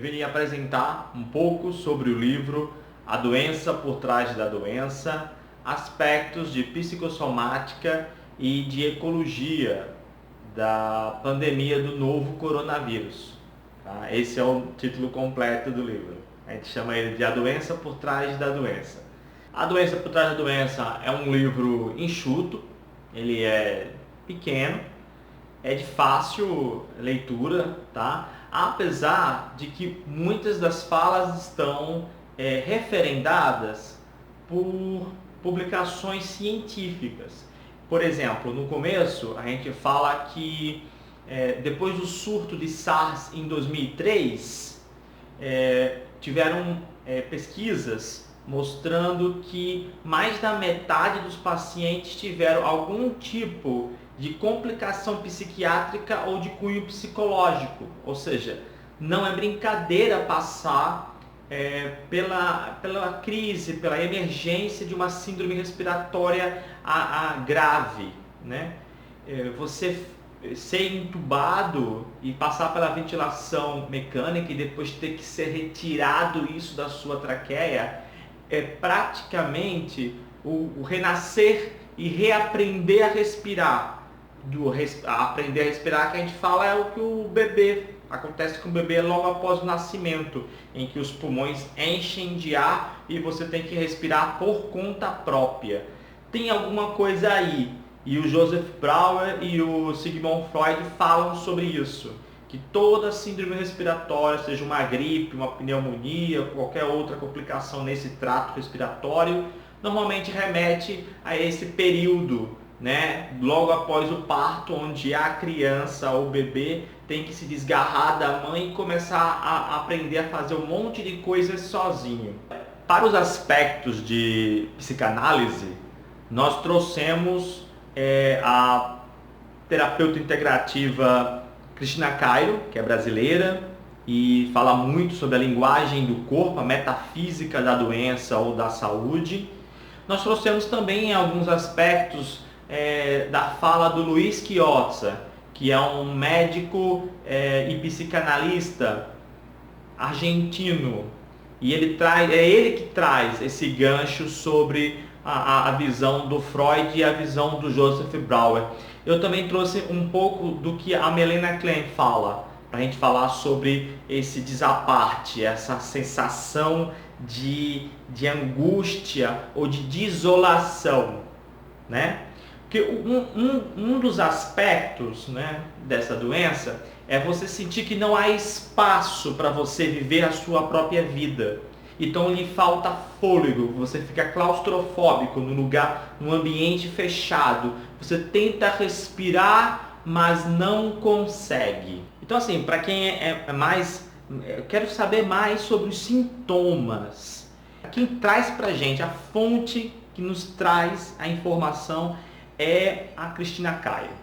vim lhe apresentar um pouco sobre o livro A Doença por Trás da Doença, aspectos de psicossomática e de ecologia da pandemia do novo coronavírus. Tá? Esse é o título completo do livro. A gente chama ele de A Doença por Trás da Doença. A Doença por Trás da Doença é um livro enxuto, ele é pequeno, é de fácil leitura, tá? Apesar de que muitas das falas estão referendadas por publicações científicas. Por exemplo, no começo a gente fala que depois do surto de SARS em 2003, tiveram pesquisas mostrando que mais da metade dos pacientes tiveram algum tipo de complicação psiquiátrica ou de cunho psicológico. Ou seja, não é brincadeira passar pela crise, pela emergência de uma síndrome respiratória grave, né? Você ser entubado e passar pela ventilação mecânica e depois ter que ser retirado isso da sua traqueia é praticamente o renascer e reaprender a respirar. Aprender a respirar que a gente fala é o que o bebê acontece com o bebê logo após o nascimento, em que os pulmões enchem de ar e você tem que respirar por conta própria. Tem alguma coisa aí, e o Joseph Brauer e o Sigmund Freud falam sobre isso, que toda síndrome respiratória, seja uma gripe, uma pneumonia, qualquer outra complicação nesse trato respiratório, normalmente remete a esse período, né, logo após o parto, onde a criança ou o bebê tem que se desgarrar da mãe e começar a aprender a fazer um monte de coisas sozinho. Para os aspectos de psicanálise, nós trouxemos a terapeuta integrativa Cristina Cairo, que é brasileira e fala muito sobre a linguagem do corpo, a metafísica da doença ou da saúde. Nós trouxemos também alguns aspectos da fala do Luiz Chiozza, que é um médico e psicanalista argentino, e é ele que traz esse gancho sobre a visão do Freud e a visão do Joseph Brauer. Eu também trouxe um pouco do que a Melanie Klein fala, para a gente falar sobre esse desaparte, essa sensação de angústia ou de desolação, né? Porque um dos aspectos, né, dessa doença é você sentir que não há espaço para você viver a sua própria vida. Então lhe falta fôlego, você fica claustrofóbico num ambiente fechado. Você tenta respirar, mas não consegue. Então assim, para quem eu quero saber mais sobre os sintomas. Quem traz pra gente, a fonte que nos traz a informação é a Cristina Cairo.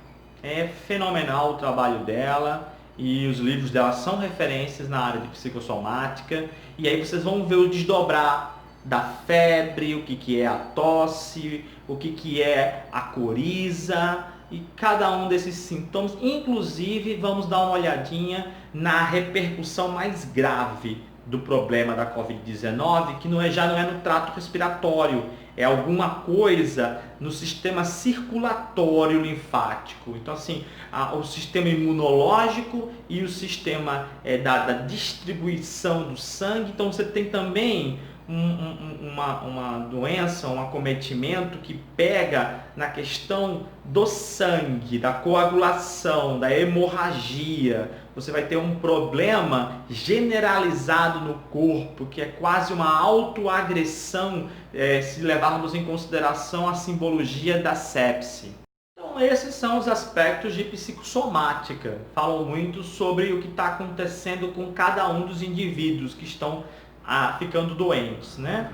É fenomenal o trabalho dela e os livros dela são referências na área de psicossomática. E aí vocês vão ver o desdobrar da febre, o que é a tosse, o que é a coriza e cada um desses sintomas. Inclusive vamos dar uma olhadinha na repercussão mais grave do problema da Covid-19, que já não é no trato respiratório, é alguma coisa no sistema circulatório linfático. Então assim, o sistema imunológico e o sistema da distribuição do sangue. Então você tem também uma doença, um acometimento que pega na questão do sangue, da coagulação, da hemorragia. Você vai ter um problema generalizado no corpo, que é quase uma autoagressão, se levarmos em consideração a simbologia da sepse. Então esses são os aspectos de psicossomática. Falam muito sobre o que está acontecendo com cada um dos indivíduos que estão ficando doentes, né?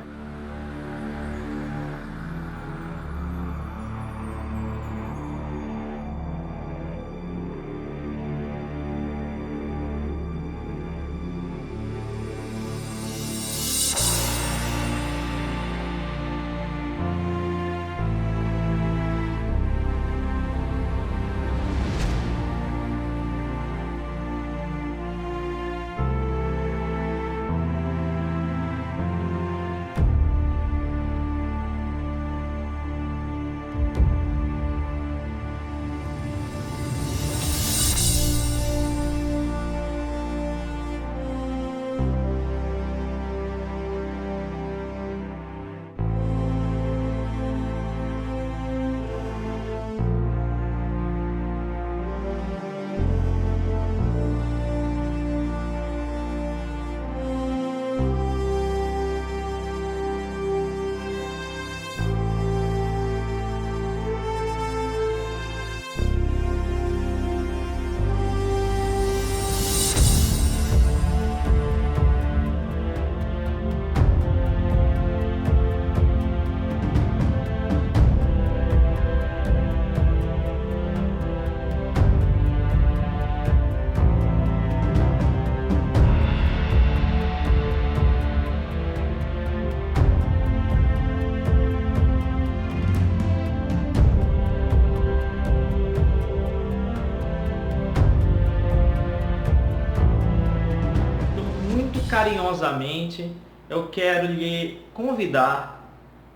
carinhosamente, eu quero lhe convidar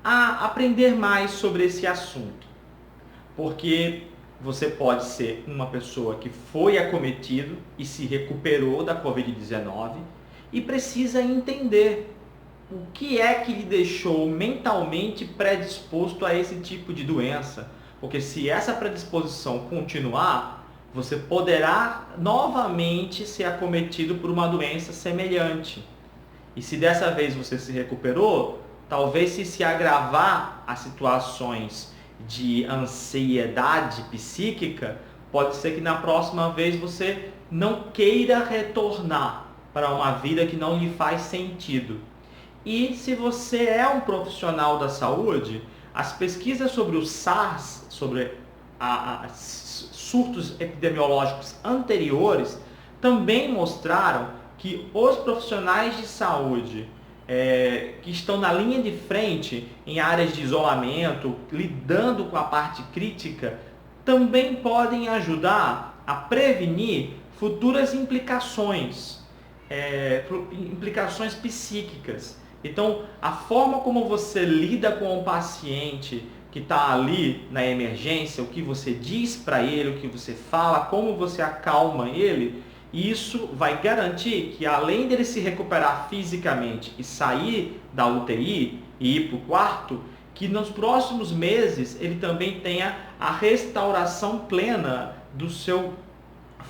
a aprender mais sobre esse assunto. Porque você pode ser uma pessoa que foi acometido e se recuperou da Covid-19 e precisa entender o que é que lhe deixou mentalmente predisposto a esse tipo de doença. Porque se essa predisposição continuar, você poderá novamente ser acometido por uma doença semelhante. E se dessa vez você se recuperou, talvez se agravar as situações de ansiedade psíquica, pode ser que na próxima vez você não queira retornar para uma vida que não lhe faz sentido. E se você é um profissional da saúde, as pesquisas sobre o SARS, sobre surtos epidemiológicos anteriores, também mostraram que os profissionais de saúde que estão na linha de frente em áreas de isolamento, lidando com a parte crítica, também podem ajudar a prevenir futuras implicações psíquicas. Então, a forma como você lida com o paciente que está ali na emergência, o que você diz para ele, o que você fala, como você acalma ele, isso vai garantir que, além dele se recuperar fisicamente e sair da UTI e ir para o quarto, que nos próximos meses ele também tenha a restauração plena do seu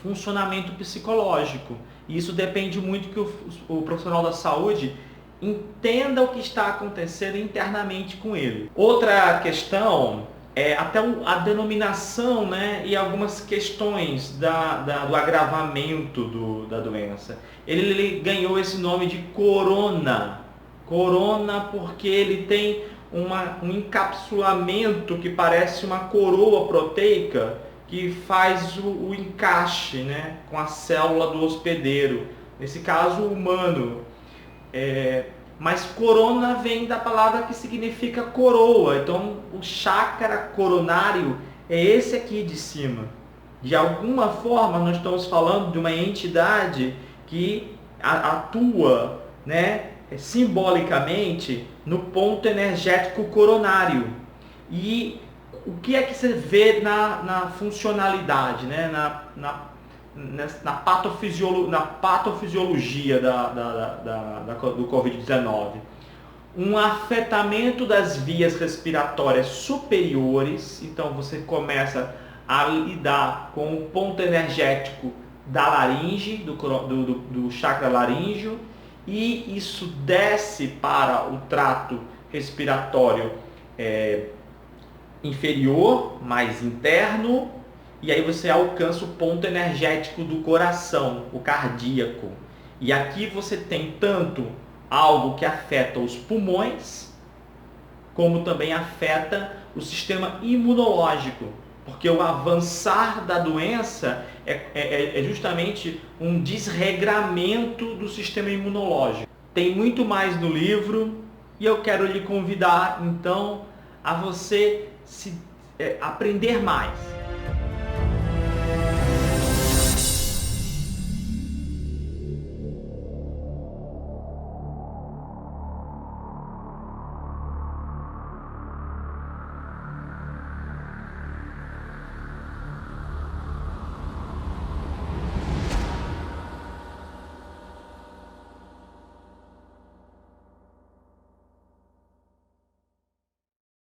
funcionamento psicológico. E isso depende muito que o profissional da saúde entenda o que está acontecendo internamente com ele. Outra questão é até a denominação, né, e algumas questões do agravamento da doença. Ele ganhou esse nome de corona. Corona porque ele tem um encapsulamento que parece uma coroa proteica que faz o encaixe, né, com a célula do hospedeiro, nesse caso humano. Mas corona vem da palavra que significa coroa. Então o chakra coronário é esse aqui de cima. De alguma forma nós estamos falando de uma entidade que atua, né, simbolicamente no ponto energético coronário. E o que é que você vê na funcionalidade, né, na patofisiologia do Covid-19? Um afetamento das vias respiratórias superiores. Então você começa a lidar com o ponto energético da laringe, do chakra laríngeo, e isso desce para o trato respiratório inferior, mais interno, e aí você alcança o ponto energético do coração, o cardíaco. E aqui você tem tanto algo que afeta os pulmões, como também afeta o sistema imunológico. Porque o avançar da doença é justamente um desregramento do sistema imunológico. Tem muito mais no livro e eu quero lhe convidar, então, a você aprender mais.